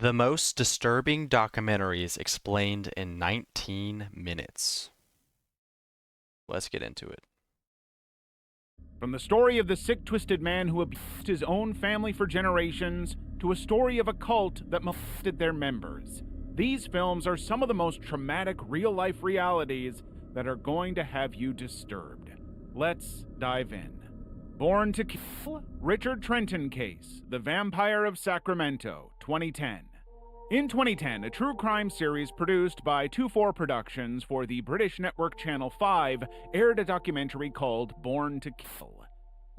The most disturbing documentaries explained in 19 minutes. Let's get into it. From the story of the sick, twisted man who abused his own family for generations to a story of a cult that molested their members, these films are some of the most traumatic real-life realities that are going to have you disturbed. Let's dive in. Born to Kill, Richard Trenton Case, The Vampire of Sacramento, 2010. In 2010, a true crime series produced by 24 Productions for the British network Channel 5 aired a documentary called Born to Kill.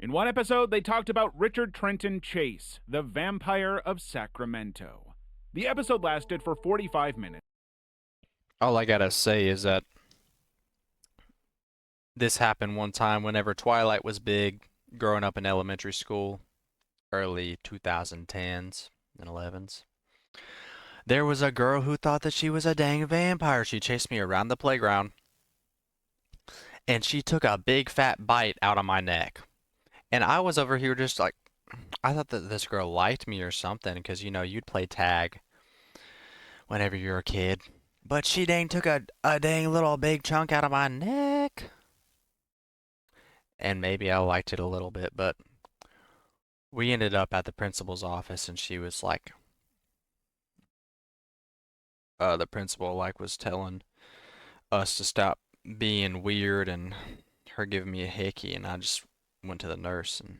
In one episode, they talked about Richard Trenton Chase, the Vampire of Sacramento. The episode lasted for 45 minutes. All I gotta say is that this happened one time whenever Twilight was big, growing up in elementary school, early 2010s and 11s. There was a girl who thought that she was a dang vampire. She chased me around the playground, and she took a big fat bite out of my neck. And I was over here just like, I thought that this girl liked me or something, because, you know, you'd play tag whenever you're a kid. But she dang took a dang little big chunk out of my neck. And maybe I liked it a little bit, but we ended up at the principal's office, and she was like, the principal like was telling us to stop being weird and her giving me a hickey, and I just went to the nurse and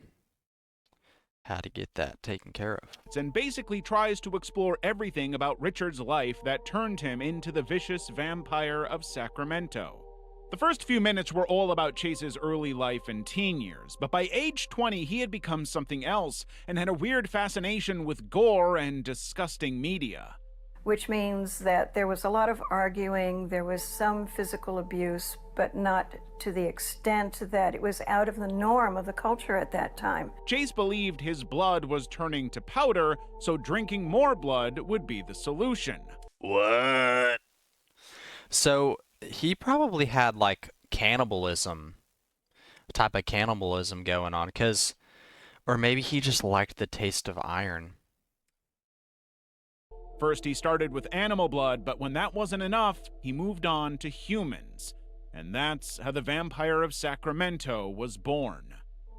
had to get that taken care of. And basically tries to explore everything about Richard's life that turned him into the vicious vampire of Sacramento. The first few minutes were all about Chase's early life and teen years, but by age 20 he had become something else and had a weird fascination with gore and disgusting media. Which means that there was a lot of arguing, there was some physical abuse, but not to the extent that it was out of the norm of the culture at that time. Chase believed his blood was turning to powder, so drinking more blood would be the solution. What? So he probably had like cannibalism, type of cannibalism going on, or maybe he just liked the taste of iron. First he started with animal blood, but when that wasn't enough, he moved on to humans. And that's how the Vampire of Sacramento was born.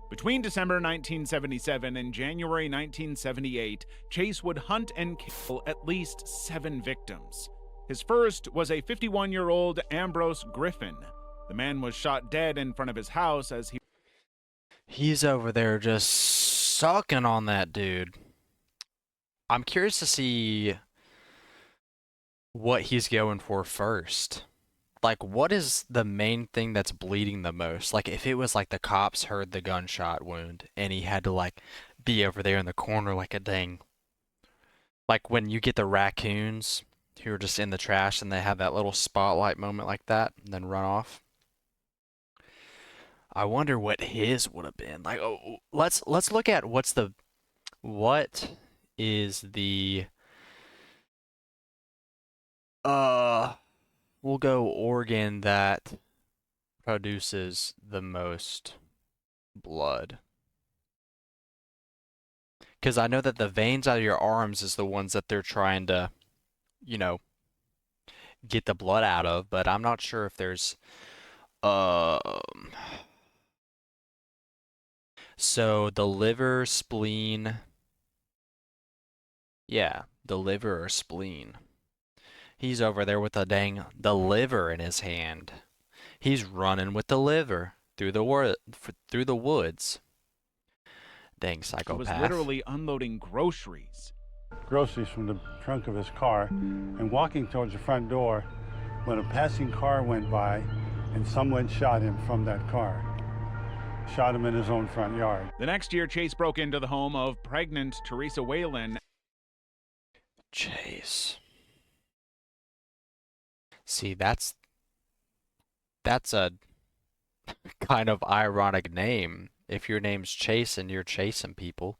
Between December 1977 and January 1978, Chase would hunt and kill at least 7 victims. His first was a 51-year-old Ambrose Griffin. The man was shot dead in front of his house as He's over there just sucking on that dude. I'm curious to see what he's going for first. Like, what is the main thing that's bleeding the most? Like, if it was like the cops heard the gunshot wound and he had to like be over there in the corner like a dang. Like when you get the raccoons who are just in the trash and they have that little spotlight moment like that and then run off. I wonder what his would have been. Like, oh, let's look at what is the we'll go organ that produces the most blood. Because I know that the veins out of your arms is the ones that they're trying to, you know, get the blood out of, but I'm not sure if there's so the liver, spleen, yeah, the liver or spleen. He's over there with the liver in his hand. He's running with the liver through the woods. Dang psychopath. He was literally unloading groceries. Groceries from the trunk of his car and walking towards the front door when a passing car went by and someone shot him from that car. Shot him in his own front yard. The next year, Chase broke into the home of pregnant Teresa Whalen. Chase. See, that's a kind of ironic name. If your name's Chase and you're chasing people.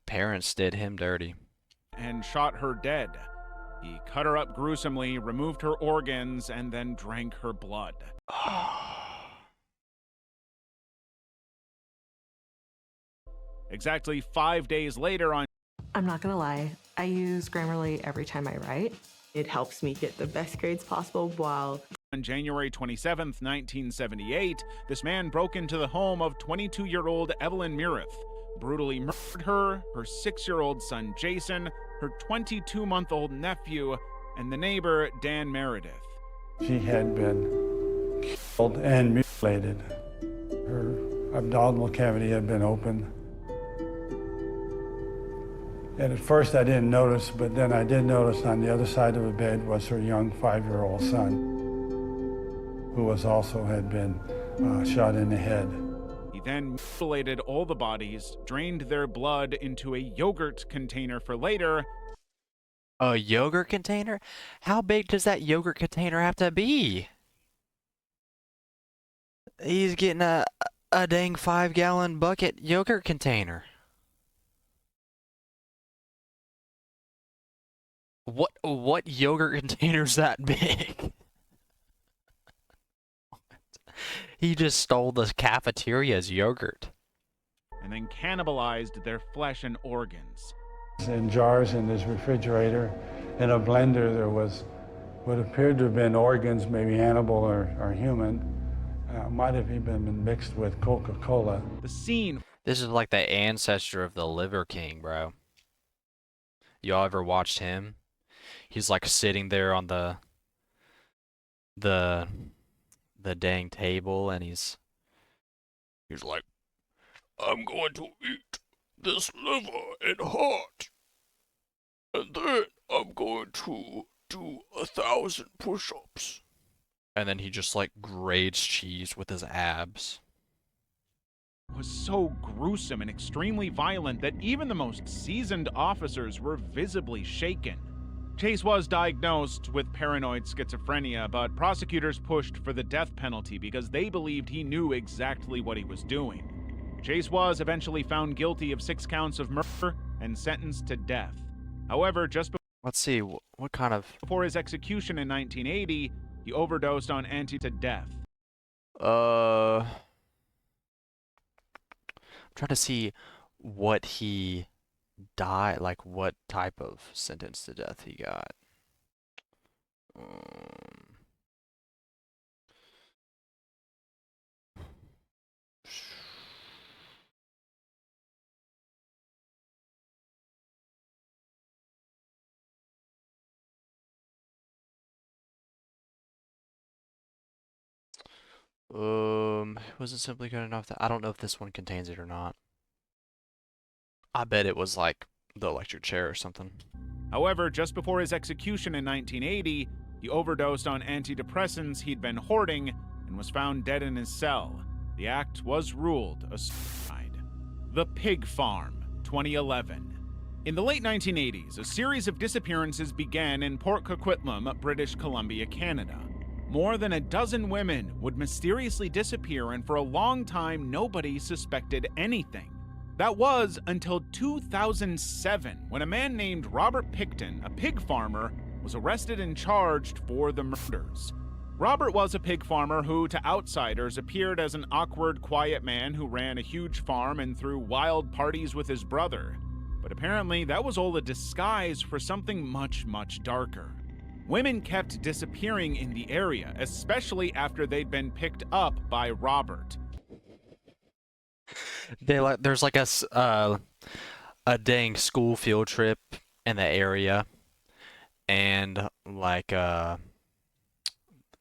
Parents did him dirty. And shot her dead. He cut her up gruesomely, removed her organs, and then drank her blood. Exactly 5 days later on... I'm not gonna lie, I use Grammarly every time I write. It helps me get the best grades possible while... On January 27, 1978, this man broke into the home of 22-year-old Evelyn Meredith, brutally murdered her 6-year-old son Jason, her 22-month-old nephew, and the neighbor Dan Meredith. She had been killed and mutilated. Her abdominal cavity had been opened. And at first I didn't notice, but then I did notice on the other side of the bed was her young 5-year-old son, who was also had been shot in the head. He then mutilated all the bodies, drained their blood into a yogurt container for later. A yogurt container? How big does that yogurt container have to be? He's getting a dang 5-gallon bucket yogurt container. What yogurt container's that big? He just stole the cafeteria's yogurt. And then cannibalized their flesh and organs. In jars in his refrigerator, in a blender, there was what appeared to have been organs, maybe animal or human. Might have even been mixed with Coca-Cola. The scene. This is like the ancestor of the Liver King, bro. Y'all ever watched him? He's like sitting there on the dang table, and he's like, I'm going to eat this liver and heart, and then I'm going to do 1,000 push-ups. And then he just like grates cheese with his abs. Was so gruesome and extremely violent that even the most seasoned officers were visibly shaken. Chase was diagnosed with paranoid schizophrenia, but prosecutors pushed for the death penalty because they believed he knew exactly what he was doing. Chase was eventually found guilty of 6 counts of murder and sentenced to death. However, just Let's see, what kind of... before his execution in 1980, he overdosed on to death. I'm trying to see what he died, like what type of sentence to death he got. Was it simply good enough that I don't know if this one contains it or not. I bet it was like the electric chair or something. However, just before his execution in 1980, he overdosed on antidepressants he'd been hoarding and was found dead in his cell. The act was ruled a suicide. The Pig Farm, 2011. In the late 1980s, a series of disappearances began in Port Coquitlam, British Columbia, Canada. More than a dozen women would mysteriously disappear, and for a long time, nobody suspected anything. That was until 2007, when a man named Robert Picton, a pig farmer, was arrested and charged for the murders. Robert was a pig farmer who, to outsiders, appeared as an awkward, quiet man who ran a huge farm and threw wild parties with his brother. But apparently, that was all a disguise for something much, much darker. Women kept disappearing in the area, especially after they'd been picked up by Robert. There's like a dang school field trip in the area, and like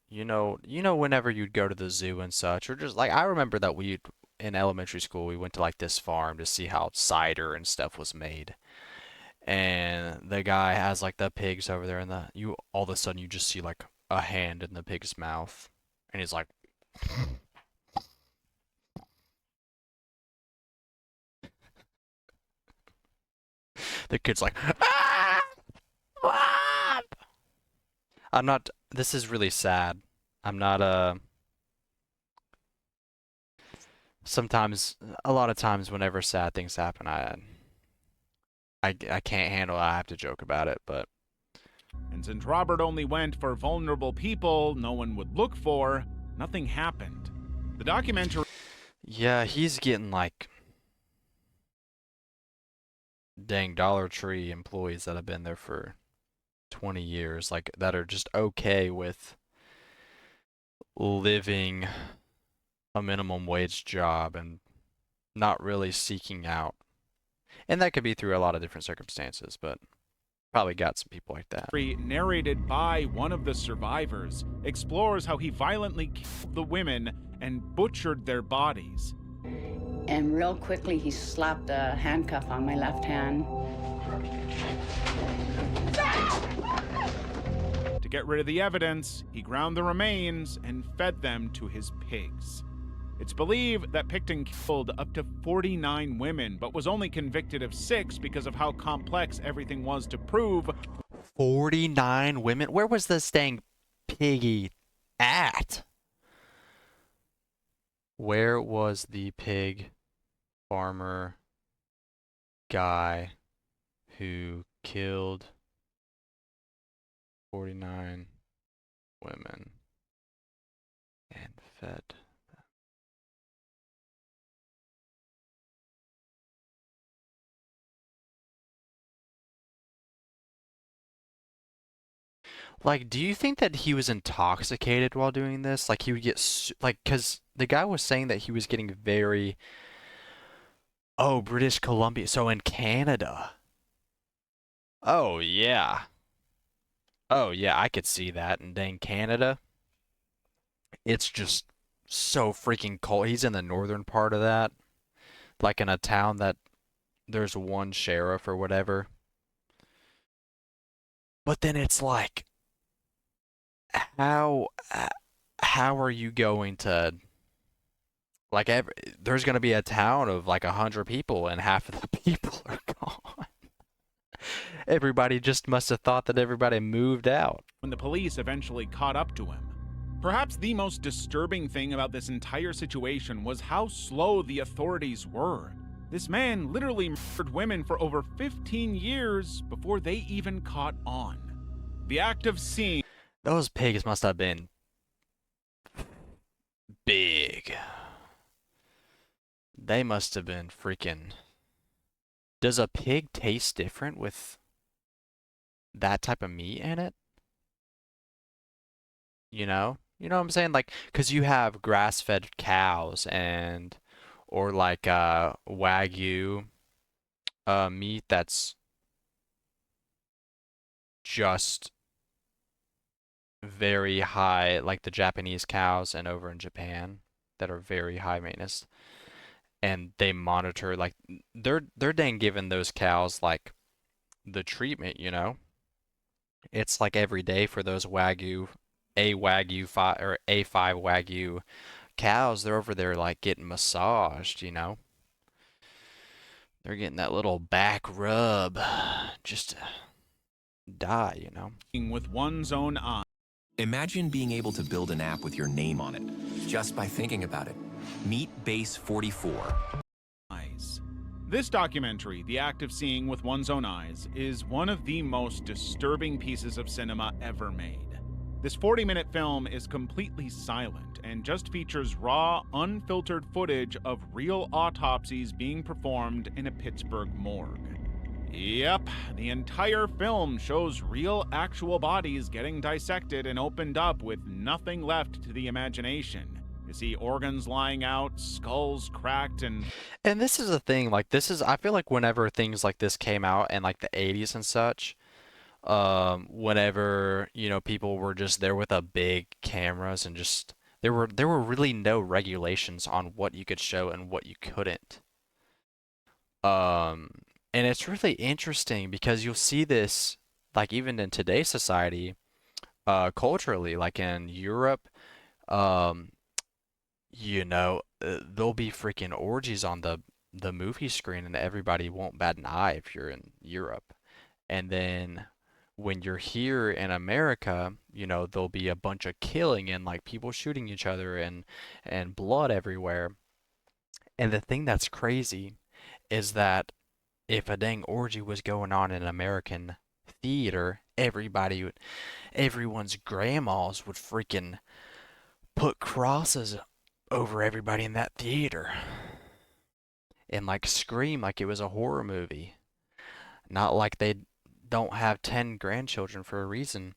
you know whenever you'd go to the zoo and such, or just like I remember that we in elementary school we went to like this farm to see how cider and stuff was made. And the guy has like the pigs over there, and all of a sudden you just see like a hand in the pig's mouth, and he's like, the kid's like, ah! Ah! I'm not. This is really sad. I'm not Sometimes, a lot of times, whenever sad things happen, I can't handle it. I have to joke about it, but... And since Robert only went for vulnerable people no one would look for, nothing happened. The documentary... Yeah, he's getting like... dang Dollar Tree employees that have been there for 20 years, like that are just okay with living a minimum wage job and not really seeking out. And that could be through a lot of different circumstances, but probably got some people like that. Narrated by one of the survivors, explores how he violently killed the women and butchered their bodies. And real quickly, he slapped a handcuff on my left hand. To get rid of the evidence, he ground the remains and fed them to his pigs. It's believed that Picton killed up to 49 women, but was only convicted of 6 because of how complex everything was to prove. 49 women? Where was this dang piggy at? Where was the pig farmer guy who killed 49 women and fed them? Like, do you think that he was intoxicated while doing this? Like, he would get, like, because the guy was saying that he was getting very, oh, British Columbia, so in Canada. Oh, yeah. Oh, yeah, I could see that. And dang, Canada, it's just so freaking cold. He's in the northern part of that, like in a town that there's one sheriff or whatever. But then it's like, how, how are you going to, like, there's going to be a town of like 100 people and half of the people are gone. Everybody just must have thought that everybody moved out. When the police eventually caught up to him. Perhaps the most disturbing thing about this entire situation was how slow the authorities were. This man literally murdered women for over 15 years before they even caught on. The act of seeing Those pigs must have been big. They must have been freaking. Does a pig taste different with that type of meat in it? You know? You know what I'm saying? Like, 'cause you have grass-fed cows and or like wagyu meat that's just very high, like the Japanese cows and over in Japan that are very high maintenance. And they monitor like they're dang giving those cows like the treatment, you know? It's like every day for those Wagyu 5 or A5 Wagyu cows, they're over there like getting massaged, you know? They're getting that little back rub just to die, you know? with one's own eyes. Imagine being able to build an app with your name on it, just by thinking about it. Meet Base 44. This documentary, The Act of Seeing with One's Own Eyes, is one of the most disturbing pieces of cinema ever made. This 40-minute film is completely silent and just features raw, unfiltered footage of real autopsies being performed in a Pittsburgh morgue. Yep, the entire film shows real, actual bodies getting dissected and opened up with nothing left to the imagination. You see organs lying out, skulls cracked, and this is the thing, like I feel like whenever things like this came out in like the 80s and such, whenever, you know, people were just there with a big cameras and just there were really no regulations on what you could show and what you couldn't. Um, and it's really interesting because you'll see this like even in today's society, culturally, like in Europe, um, you know, there'll be freaking orgies on the movie screen and everybody won't bat an eye if you're in Europe. And then when you're here in America, you know, there'll be a bunch of killing and like people shooting each other and blood everywhere. And the thing that's crazy is that if a dang orgy was going on in an American theater, everyone's grandmas would freaking put crosses over everybody in that theater and like scream like it was a horror movie. Not like they don't have 10 grandchildren for a reason.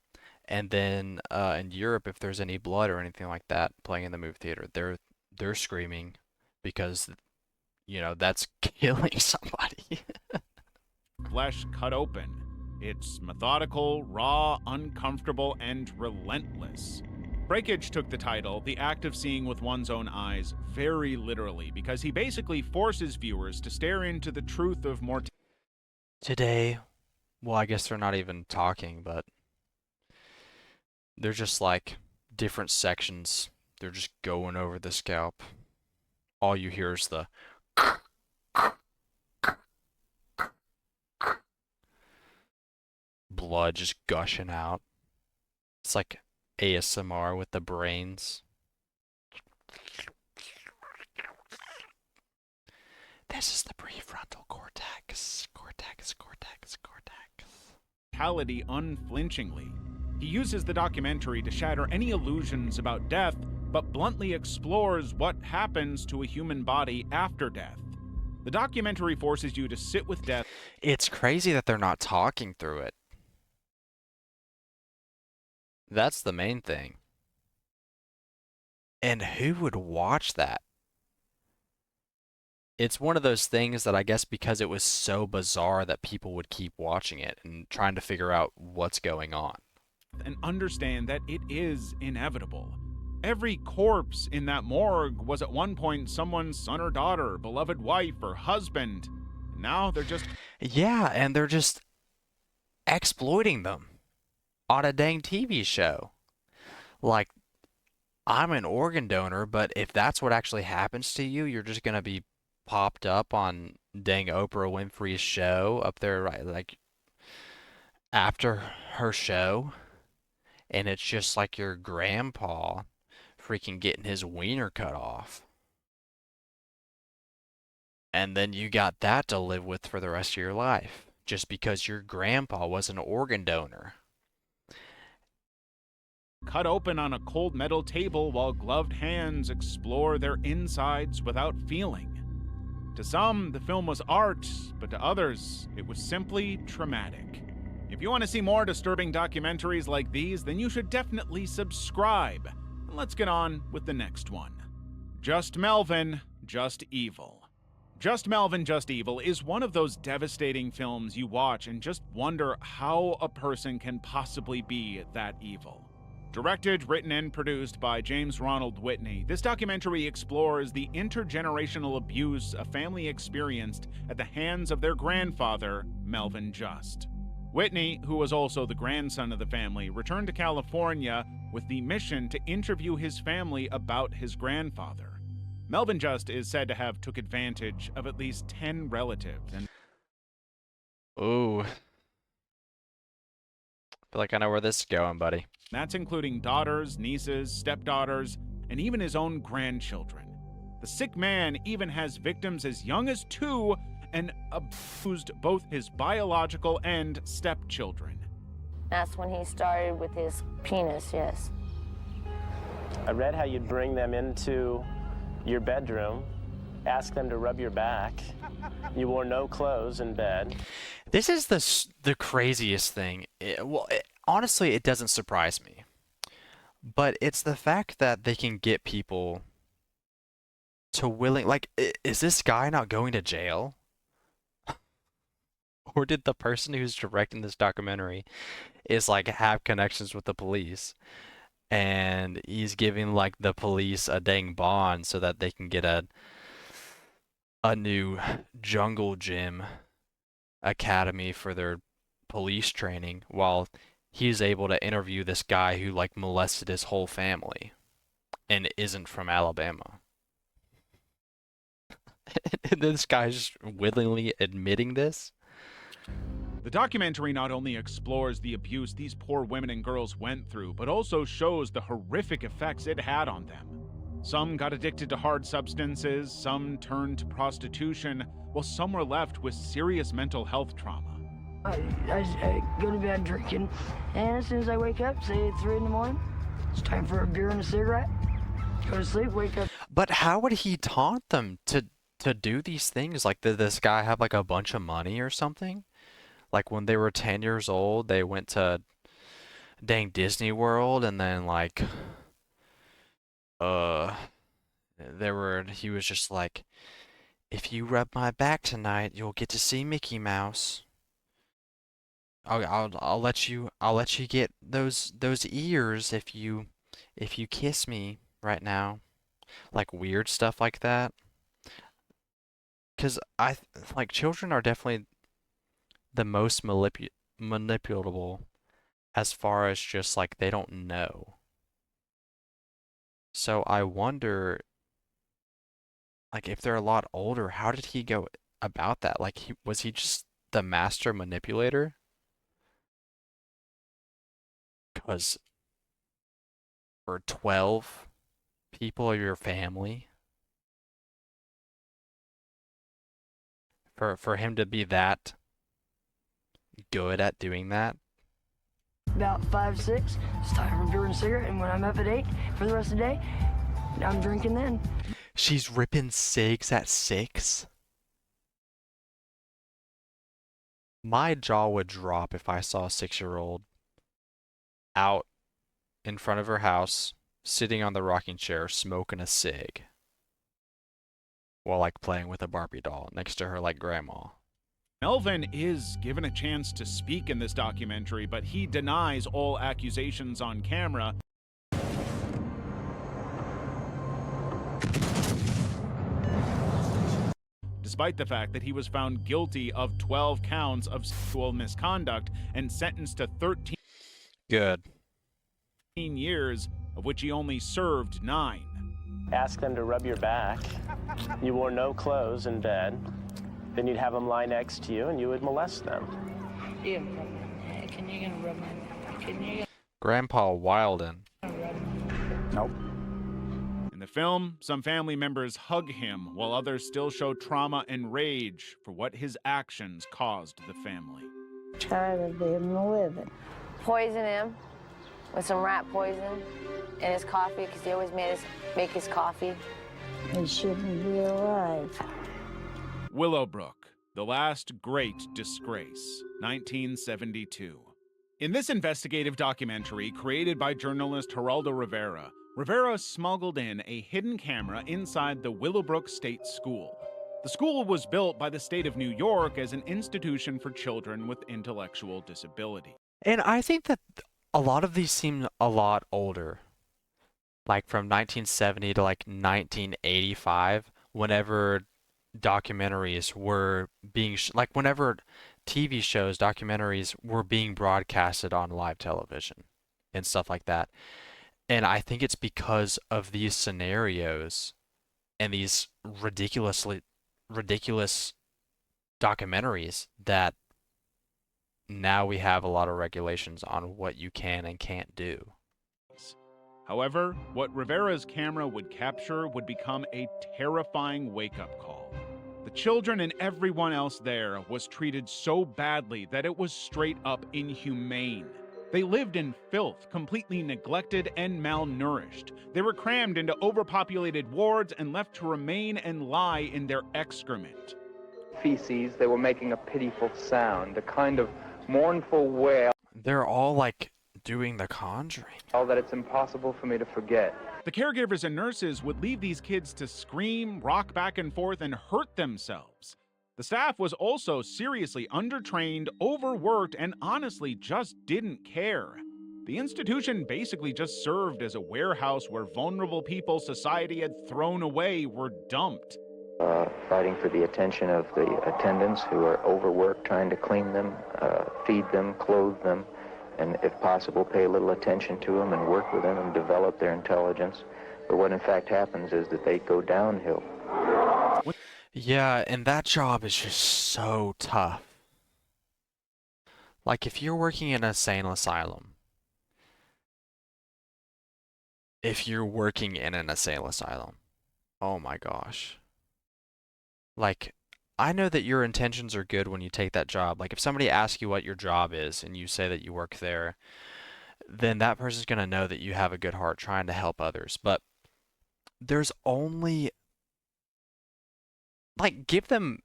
And then in Europe, if there's any blood or anything like that playing in the movie theater, they're screaming because that's killing somebody. Flesh cut open. It's methodical, raw, uncomfortable, and relentless. Breakage took the title, The Act of Seeing with One's Own Eyes, very literally, because he basically forces viewers to stare into the truth of mortality. Today, well, I guess they're not even talking, but they're just like different sections. They're just going over the scalp. All you hear is the blood just gushing out. It's like ASMR with the brains. This is the prefrontal cortex. Cortex. Unflinchingly. He uses the documentary to shatter any illusions about death, but bluntly explores what happens to a human body after death. The documentary forces you to sit with death. It's crazy that they're not talking through it. That's the main thing. And who would watch that? It's one of those things that I guess because it was so bizarre that people would keep watching it and trying to figure out what's going on. And understand that it is inevitable. Every corpse in that morgue was at one point someone's son or daughter, beloved wife or husband. Now they're just... Yeah, and they're just exploiting them on a dang TV show. Like, I'm an organ donor, but if that's what actually happens to you, you're just gonna be popped up on dang Oprah Winfrey's show up there, right? Like, after her show, and it's just like your grandpa freaking getting his wiener cut off. And then you got that to live with for the rest of your life, just because your grandpa was an organ donor. Cut open on a cold metal table while gloved hands explore their insides without feeling. To some, the film was art, but to others, it was simply traumatic. If you want to see more disturbing documentaries like these, then you should definitely subscribe. And let's get on with the next one. Just Melvin, Just Evil. Just Melvin, Just Evil is one of those devastating films you watch and just wonder how a person can possibly be that evil. Directed, written, and produced by James Ronald Whitney, this documentary explores the intergenerational abuse a family experienced at the hands of their grandfather, Melvin Just. Whitney, who was also the grandson of the family, returned to California with the mission to interview his family about his grandfather. Melvin Just is said to have took advantage of at least 10 relatives. And Ooh. Feel like I know where this is going, buddy. that's including daughters, nieces, stepdaughters, and even his own grandchildren. The sick man even has victims as young as 2 and abused both his biological and stepchildren. That's when he started with his penis, yes. I read how you'd bring them into your bedroom, ask them to rub your back. You wore no clothes in bed. This is the craziest thing. Honestly, it doesn't surprise me. But it's the fact that they can get people to willing... Like, is this guy not going to jail? Or did the person who's directing this documentary is like have connections with the police? And he's giving like the police a dang bond so that they can get a new jungle gym academy for their police training while he's able to interview this guy who like molested his whole family and isn't from Alabama. And this guy's just willingly admitting this. The documentary not only explores the abuse these poor women and girls went through, but also shows the horrific effects it had on them. Some got addicted to hard substances, some turned to prostitution, while some were left with serious mental health trauma. I go to bed drinking, and as soon as I wake up, say it's 3 in the morning, it's time for a beer and a cigarette, go to sleep, wake up. But how would he taunt them to do these things? Like, did this guy have like a bunch of money or something? Like when they were 10 years old, they went to dang Disney World and then like uh he was just like, if you rub my back tonight, you'll get to see Mickey Mouse. I'll let you get those ears if you kiss me right now. Like weird stuff like that. 'Cause like children are definitely the most manipulable as far as just like they don't know. So I wonder, like, if they're a lot older, how did he go about that? Like, was he just the master manipulator? Because for 12 people of your family, for him to be that good at doing that. About 5, 6, it's time for beer and a cigarette, and when I'm up at 8 for the rest of the day, I'm drinking then. She's ripping cigs at 6? My jaw would drop if I saw a 6-year-old out in front of her house, sitting on the rocking chair, smoking a cig, while like playing with a Barbie doll next to her like grandma. Melvin is given a chance to speak in this documentary, but he denies all accusations on camera. Despite the fact that he was found guilty of 12 counts of sexual misconduct and sentenced to 13 Good. years, of which he only served 9. Ask them to rub your back. You wore no clothes in bed. Then you'd have them lie next to you and you would molest them. Yeah, can you gonna rub my... Can you... Grandpa Wilden. Nope. In the film, some family members hug him, while others still show trauma and rage for what his actions caused the family. Tired of him living. Poison him with some rat poison in his coffee because he always make his coffee. He shouldn't be alive. Willowbrook, The Last Great Disgrace, 1972. In this investigative documentary created by journalist Geraldo Rivera, Rivera smuggled in a hidden camera inside the Willowbrook State School. The school was built by the state of New York as an institution for children with intellectual disability. And I think that a lot of these seem a lot older. Like from 1970 to like 1985, whenever documentaries were being like whenever TV shows, documentaries were being broadcasted on live television and stuff like that. And I think it's because of these scenarios and these ridiculous documentaries that now we have a lot of regulations on what you can and can't do. However, what Rivera's camera would capture would become a terrifying wake-up call. The children and everyone else there was treated so badly that it was straight up inhumane. They lived in filth, completely neglected and malnourished. They were crammed into overpopulated wards and left to remain and lie in their excrement. Feces, they were making a pitiful sound, a kind of mournful wail. They're all like doing The Conjuring. All that it's impossible for me to forget. The caregivers and nurses would leave these kids to scream, rock back and forth, and hurt themselves. The staff was also seriously undertrained, overworked, and honestly just didn't care. The institution basically just served as a warehouse where vulnerable people society had thrown away were dumped. Fighting for the attention of the attendants who are overworked, trying to clean them, feed them, clothe them, and if possible pay a little attention to them and work with them and develop their intelligence. But what in fact happens is that they go downhill. Yeah, and that job is just so tough. Like if you're working in an insane asylum, oh my gosh. Like, I know that your intentions are good when you take that job. Like, if somebody asks you what your job is and you say that you work there, then that person's going to know that you have a good heart trying to help others. But there's only, like, give them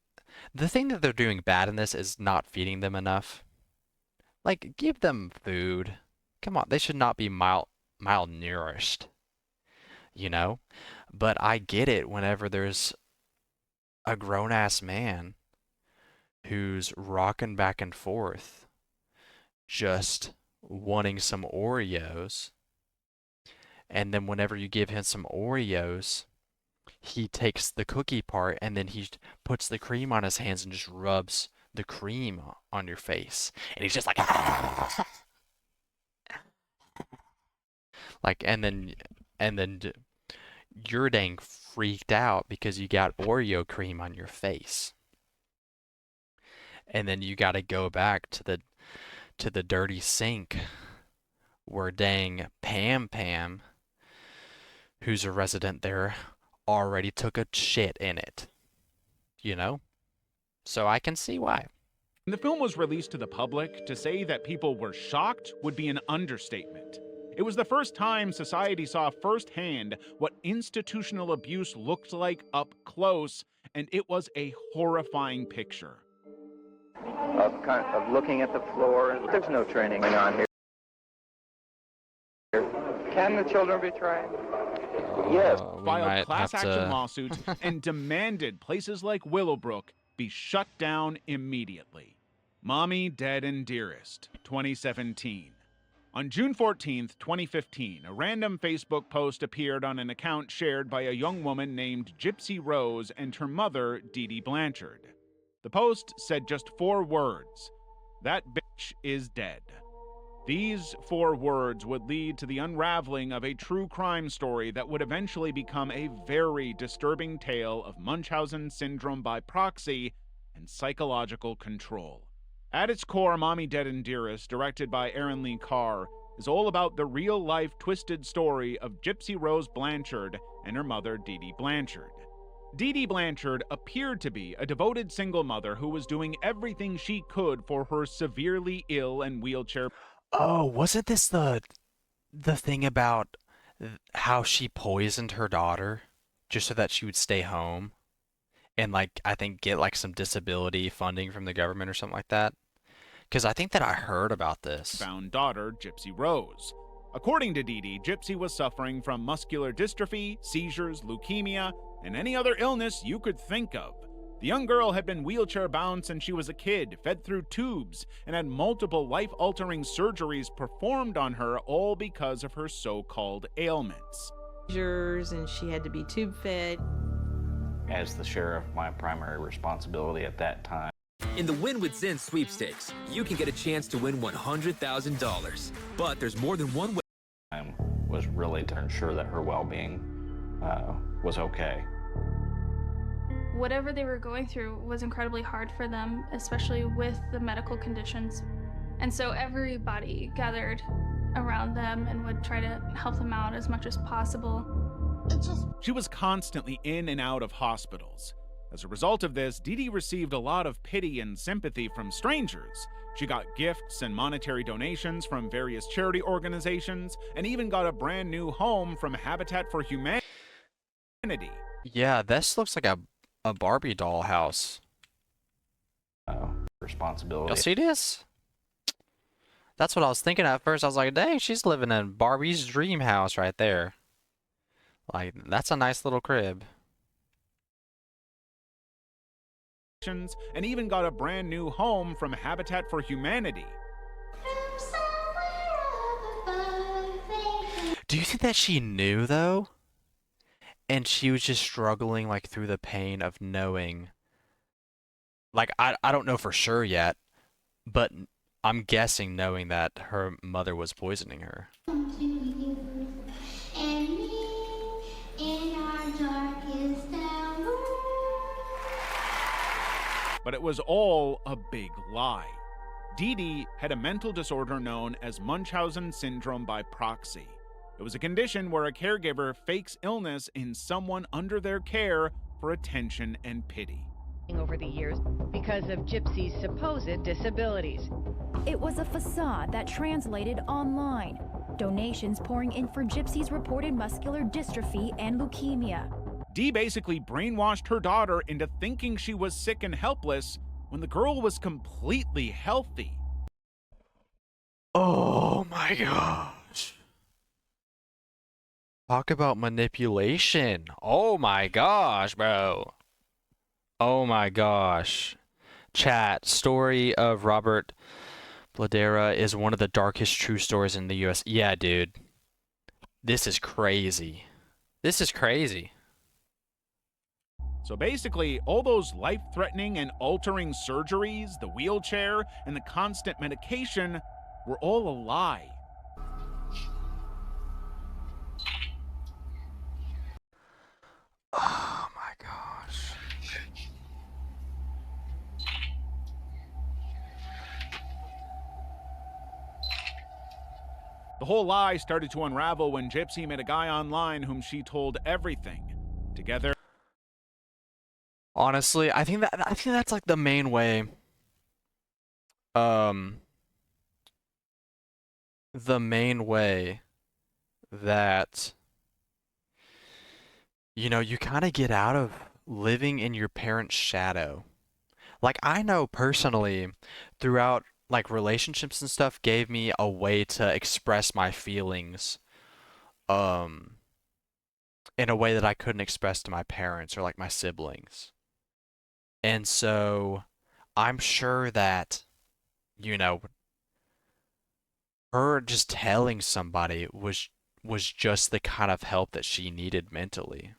The thing that they're doing bad in this is not feeding them enough. Like, give them food. Come on, they should not be malnourished, you know? But I get it whenever there's a grown-ass man who's rocking back and forth, just wanting some Oreos. And then whenever you give him some Oreos, he takes the cookie part and then he puts the cream on his hands and just rubs the cream on your face. And he's just like, like, and then you're dang freaked out because you got Oreo cream on your face. And then you got to go back to the dirty sink where dang Pam, who's a resident there, already took a shit in it. You know? So I can see why. When the film was released to the public, to say that people were shocked would be an understatement. It was the first time society saw firsthand what institutional abuse looked like up close, and it was a horrifying picture. Of looking at the floor. There's no training going on here. Can the children be trained? Yes. Filed class action lawsuits and demanded places like Willowbrook be shut down immediately. Mommy, Dead, and Dearest, 2017. On June 14th, 2015, a random Facebook post appeared on an account shared by a young woman named Gypsy Rose and her mother, Dee Dee Blanchard. The post said just 4 words: "That bitch is dead." These 4 words would lead to the unraveling of a true crime story that would eventually become a very disturbing tale of Munchausen syndrome by proxy and psychological control. At its core, Mommy, Dead, and Dearest, directed by Aaron Lee Carr, is all about the real-life twisted story of Gypsy Rose Blanchard and her mother, Dee Dee Blanchard. Dee Dee Blanchard appeared to be a devoted single mother who was doing everything she could for her severely ill and wheelchair. Oh, wasn't this the thing about how she poisoned her daughter just so that she would stay home and, like, I think get like some disability funding from the government or something like that? Because I think that I heard about this. Found daughter, Gypsy Rose. According to Dee Dee, Gypsy was suffering from muscular dystrophy, seizures, leukemia, and any other illness you could think of. The young girl had been wheelchair-bound since she was a kid, fed through tubes, and had multiple life-altering surgeries performed on her, all because of her so-called ailments. And she had to be tube-fed. As the sheriff, my primary responsibility at that time. In the Win with Zen sweepstakes, you can get a chance to win $100,000. But there's more than one way. Was really to ensure that her well-being was okay. Whatever they were going through was incredibly hard for them, especially with the medical conditions. And so everybody gathered around them and would try to help them out as much as possible. She was constantly in and out of hospitals. As a result of this, Dee Dee received a lot of pity and sympathy from strangers. She got gifts and monetary donations from various charity organizations, and even got a brand new home from Habitat for Humanity. Yeah, this looks like a Barbie doll house. Responsibility. You'll see this? That's what I was thinking at first. I was like, dang, she's living in Barbie's dream house right there. Like, that's a nice little crib. And even got a brand new home from Habitat for Humanity. Do you think that she knew, though? And she was just struggling, like, through the pain of knowing. Like, I don't know for sure yet, but I'm guessing knowing that her mother was poisoning her. But it was all a big lie. Dee Dee had a mental disorder known as Munchausen syndrome by proxy. It was a condition where a caregiver fakes illness in someone under their care for attention and pity. Over the years because of Gypsy's supposed disabilities. It was a facade that translated online. Donations pouring in for Gypsy's reported muscular dystrophy and leukemia. Dee basically brainwashed her daughter into thinking she was sick and helpless when the girl was completely healthy. Oh my gosh. Talk about manipulation. Oh my gosh, bro. Oh my gosh. Chat, story of Robert Bladera is one of the darkest true stories in the US. Yeah, dude. This is crazy. This is crazy. So basically, all those life-threatening and altering surgeries, the wheelchair, and the constant medication were all a lie. Oh my gosh. The whole lie started to unravel when Gypsy met a guy online whom she told everything. Together, Honestly, I think that's like the main way. The main way that you kind of get out of living in your parents' shadow. Like I know personally throughout like relationships and stuff gave me a way to express my feelings um in a way that I couldn't express to my parents or like my siblings. And so I'm sure that you know her just telling somebody was just the kind of help that she needed mentally.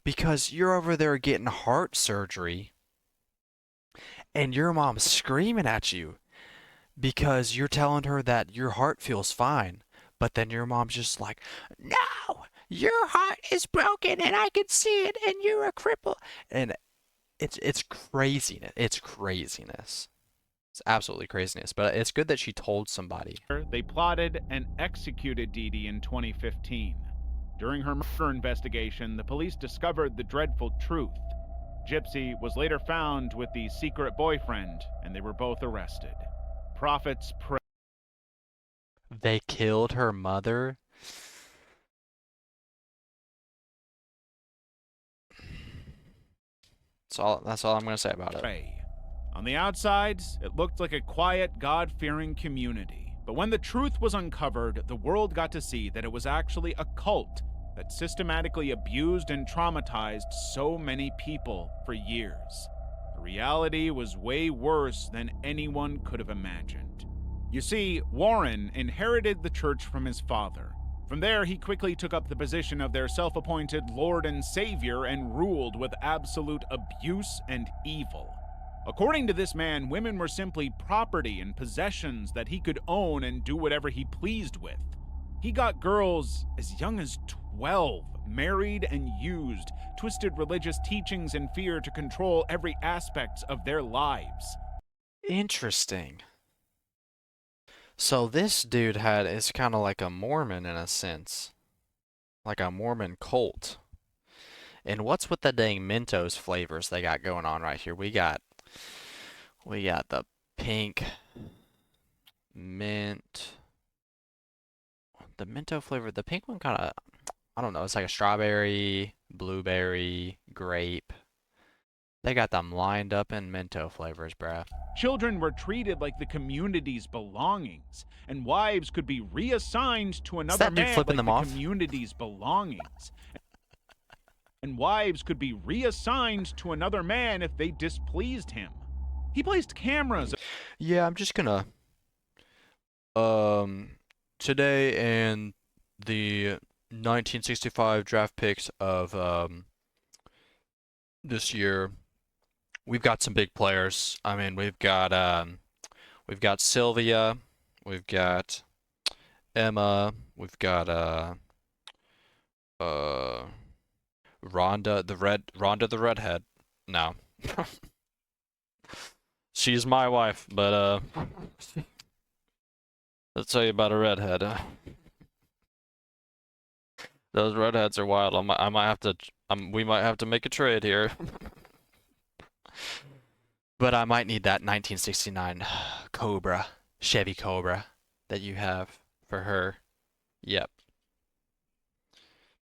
Because you're over there getting heart surgery and your mom's screaming at you because you're telling her that your heart feels fine, but then your mom's just like, "No, your heart is broken and I can see it and you're a cripple." And it's craziness. It's craziness. It's absolutely craziness, but it's good that she told somebody. they plotted and executed Dee Dee in 2015. During her murder investigation, the police discovered the dreadful truth. Gypsy was later found with the secret boyfriend, and they were both arrested. Prophets pray. They killed her mother. That's all I'm going to say about it. On the outside, it looked like a quiet, God-fearing community. But when the truth was uncovered, the world got to see that it was actually a cult that systematically abused and traumatized so many people for years. The reality was way worse than anyone could have imagined. You see, Warren inherited the church from his father. From there, he quickly took up the position of their self-appointed Lord and Savior and ruled with absolute abuse and evil. According to this man, women were simply property and possessions that he could own and do whatever he pleased with. He got girls as young as 12, married and used, twisted religious teachings and fear to control every aspect of their lives. Interesting. So this dude is kind of like a Mormon in a sense. Like a Mormon cult. And what's with the dang Mentos flavors they got going on right here? We got the pink mint. The Mento flavor, the pink one kind of, I don't know, it's like a strawberry, blueberry, grape. They got them lined up in Mento flavors, bruh. Children were treated like the community's belongings, and wives could be reassigned to another man like the community's belongings. And wives could be reassigned to another man if they displeased him. He placed cameras. Yeah, I'm just gonna today and the 1965 draft picks of this year, we've got some big players. I mean, we've got Sylvia, we've got Emma, we've got Rhonda the redhead. No. She's my wife, but let's tell you about a redhead. Those redheads are wild. I might have to we might have to make a trade here. But I might need that 1969 Cobra, Chevy Cobra that you have for her. Yep.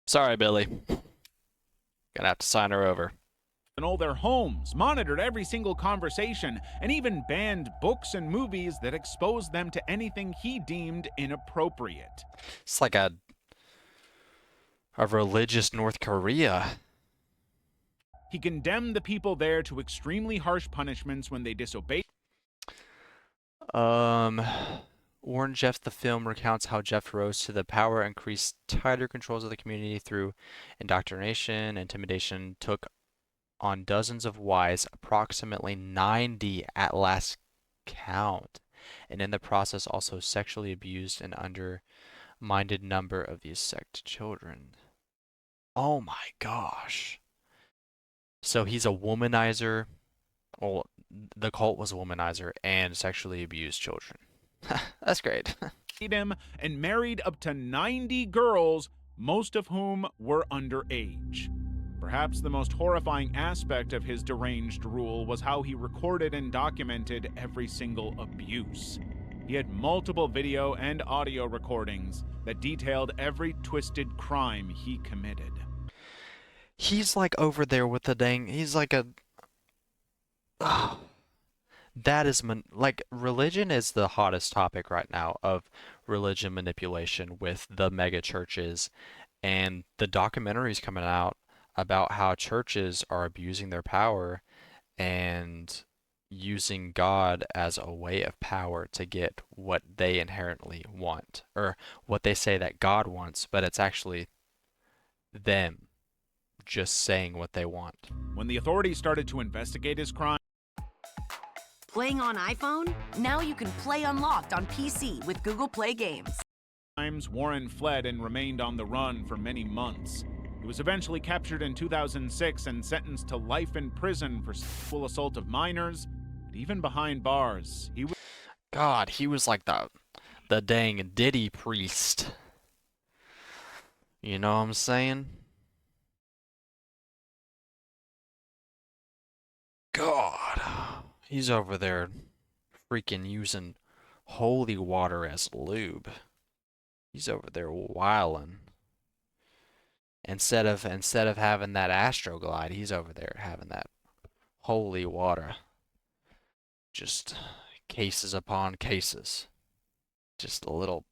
Sorry, Billy. Gonna have to sign her over. In all their homes, monitored every single conversation, and even banned books and movies that exposed them to anything he deemed inappropriate. It's like a religious North Korea. He condemned the people there to extremely harsh punishments when they disobeyed. Warren Jeff, the film, recounts how Jeff rose to the power and increased tighter controls of the community through indoctrination, intimidation, took on dozens of wives, approximately 90 at last count, and in the process also sexually abused an undermined number of these sect children. Oh my gosh. So he's a womanizer. Well, the cult was a womanizer and sexually abused children. That's great. Him and married up to 90 girls, most of whom were underage. Perhaps the most horrifying aspect of his deranged rule was how he recorded and documented every single abuse. He had multiple video and audio recordings that detailed every twisted crime he committed. He's like over there with the dang. He's like a. Oh, that is like religion is the hottest topic right now of religion manipulation with the mega churches, and the documentaries coming out about how churches are abusing their power and using God as a way of power to get what they inherently want, or what they say that God wants, but it's actually them just saying what they want. When the authorities started to investigate his crime, Playing on iPhone? Now you can play Unlocked on PC with Google Play Games. Warren fled and remained on the run for many months. He was eventually captured in 2006 and sentenced to life in prison for sexual assault of minors. But even behind bars, he was... God, he was like the dang Diddy priest. You know what I'm saying? God, he's over there freaking using holy water as lube. He's over there wilding. Instead of having that Astroglide, he's over there having that holy water. Just cases upon cases. Just a little.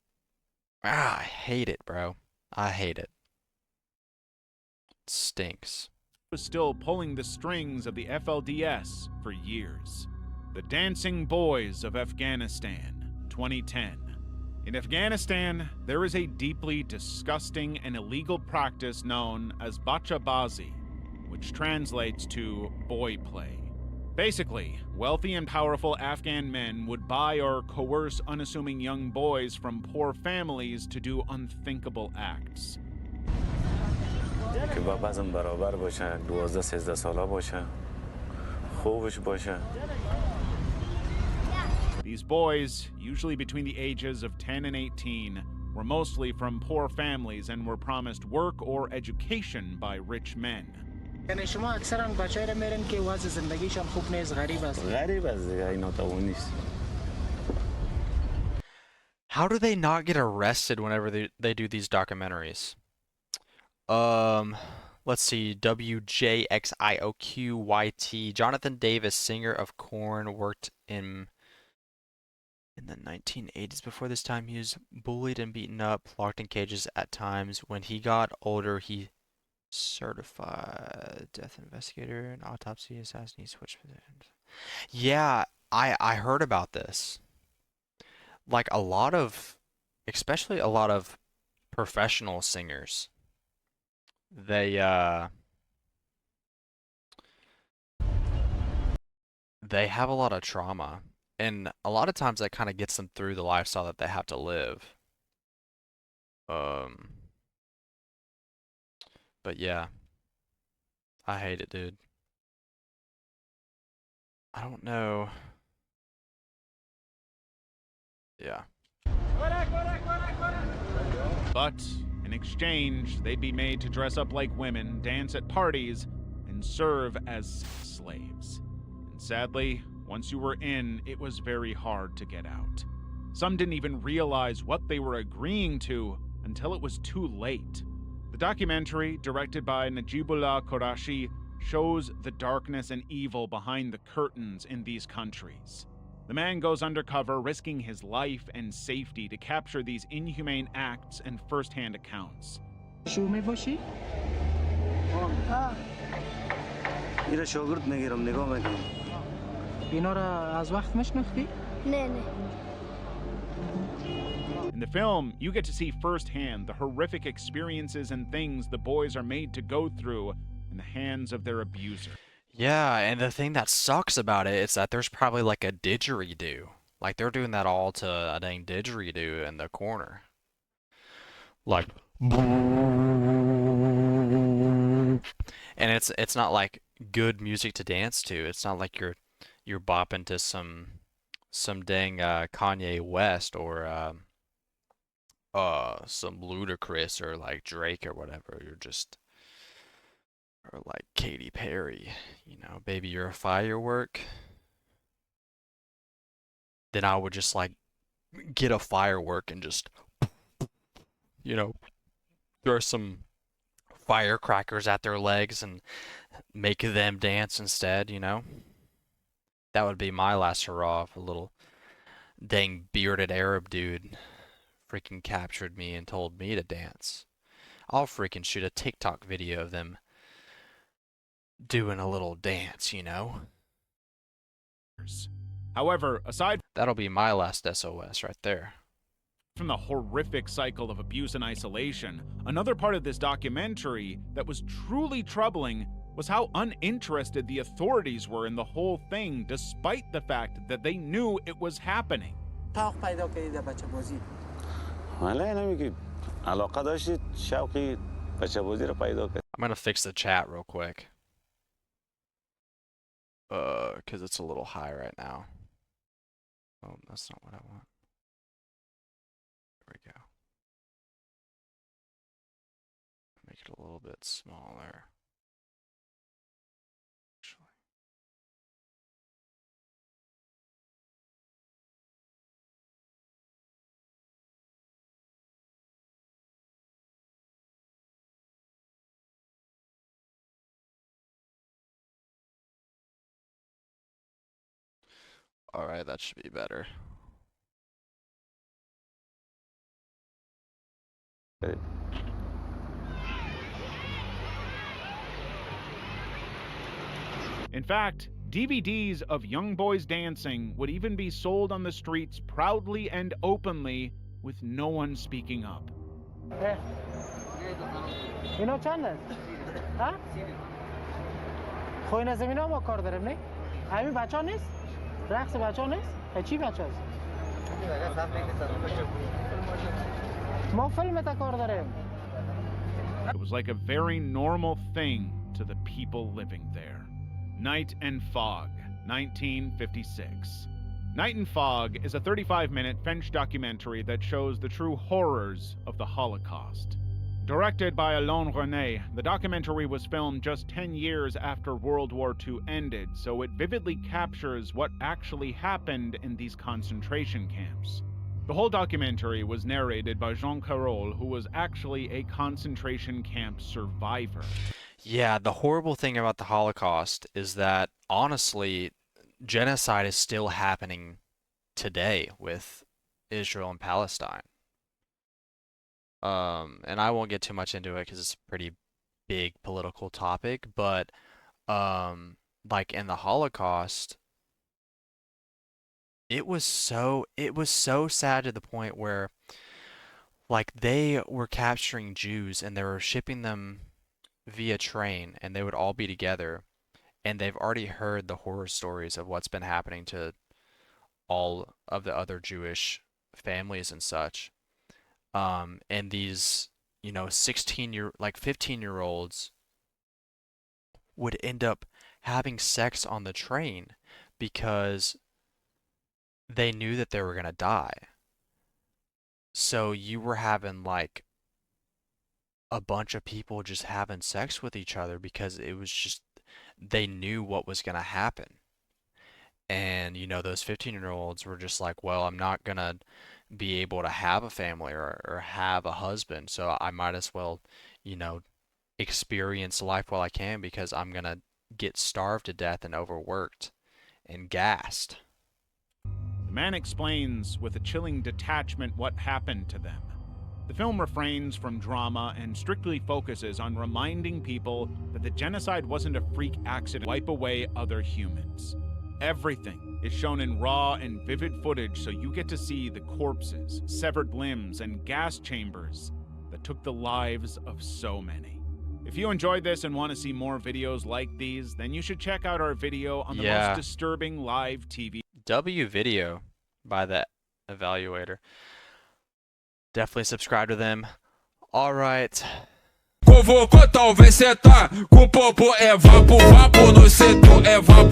I hate it, bro. I hate it. It stinks. Was still pulling the strings of the FLDS for years. The Dancing Boys of Afghanistan, 2010. In Afghanistan, there is a deeply disgusting and illegal practice known as bachabazi, which translates to boy play. Basically, wealthy and powerful Afghan men would buy or coerce unassuming young boys from poor families to do unthinkable acts. که با وزن برابر باشه 12-13 ساله باشه خوبش باشه. These boys, usually between the ages of 10 and 18, were mostly from poor families and were promised work or education by rich men. یعنی شما اکثرا بچه‌ها رو میرن که وضع زندگیشان خوب نیست غریب است. غریب است دیگه اینا تو نیست. How do they not get arrested whenever they do these documentaries? Let's see, WJXIOQYT. Jonathan Davis, singer of Korn, worked in the 1980s. Before this time, he was bullied and beaten up, locked in cages at times. When he got older, he certified death investigator and autopsy assassin. He switched positions. Yeah, I heard about this. Like especially a lot of professional singers. They have a lot of trauma, and a lot of times that kind of gets them through the lifestyle that they have to live. But yeah, I hate it, dude. I don't know. Yeah. But in exchange, they'd be made to dress up like women, dance at parties, and serve as slaves. And sadly, once you were in, it was very hard to get out. Some didn't even realize what they were agreeing to until it was too late. The documentary, directed by Najibullah Qureshi, shows the darkness and evil behind the curtains in these countries. The man goes undercover, risking his life and safety to capture these inhumane acts and first-hand accounts. اینا شاگرد میگیرم نگاه میکنم اینا را از وقت میشناختی؟ نه نه. In the film, you get to see firsthand the horrific experiences and things the boys are made to go through in the hands of their abuser. Yeah, and the thing that sucks about it is that there's probably like a didgeridoo. Like they're doing that all to a dang didgeridoo in the corner. Like, and it's not like good music to dance to. It's not like you're bopping to some dang Kanye West or some Ludacris or like Drake or whatever. You're just or like Katy Perry, you know, baby, you're a firework. Then I would just like get a firework and just, you know, throw some firecrackers at their legs and make them dance instead, you know? That would be my last hurrah if a little dang bearded Arab dude freaking captured me and told me to dance. I'll freaking shoot a TikTok video of them doing a little dance, you know? However, aside That'll be my last SOS right there. from the horrific cycle of abuse and isolation, another part of this documentary that was truly troubling was how uninterested the authorities were in the whole thing, despite the fact that they knew it was happening. I'm gonna fix the chat real quick. 'Cause it's a little high right now. Oh, that's not what I want. There we go. Make it a little bit smaller. Actually. All right, that should be better. In fact, DVDs of young boys dancing would even be sold on the streets proudly and openly with no one speaking up. You know channel? Huh? خوین زمینا ما کار داریم نه؟ همین بچه ها نیست؟ رقص بچه ها نیست؟ چی بچه هست؟ ما فیلم تا کار داریم. It was like a very normal thing to the people living there. Night and Fog, 1956. Night and Fog is a 35-minute French documentary that shows the true horrors of the Holocaust. Directed by Alain René, the documentary was filmed just 10 years after World War II ended, so it vividly captures what actually happened in these concentration camps. The whole documentary was narrated by Jean Carole, who was actually a concentration camp survivor. Yeah, the horrible thing about the Holocaust is that, honestly, genocide is still happening today with Israel and Palestine. And I won't get too much into it because it's a pretty big political topic, but, like in the Holocaust, it was so sad to the point where, like, they were capturing Jews and they were shipping them via train, and they would all be together, and they've already heard the horror stories of what's been happening to all of the other Jewish families and such. And these, you know, 15-year-olds would end up having sex on the train because they knew that they were gonna die. So you were having like a bunch of people just having sex with each other because it was just they knew what was gonna happen. And you know, those 15-year-olds were just like, well, I'm not gonna be able to have a family or have a husband. So I might as well, you know, experience life while I can, because I'm gonna get starved to death and overworked and gassed. The man explains with a chilling detachment what happened to them. The film refrains from drama and strictly focuses on reminding people that the genocide wasn't a freak accident to wipe away other humans. Everything is shown in raw and vivid footage, so you get to see the corpses, severed limbs, and gas chambers that took the lives of so many. If you enjoyed this and want to see more videos like these, then you should check out our video on the most disturbing live TV. W Video by the Evaluator. Definitely subscribe to them. All right. Convocou, talvez cê tá com popo, é vapo, vapo no setor, é vapo.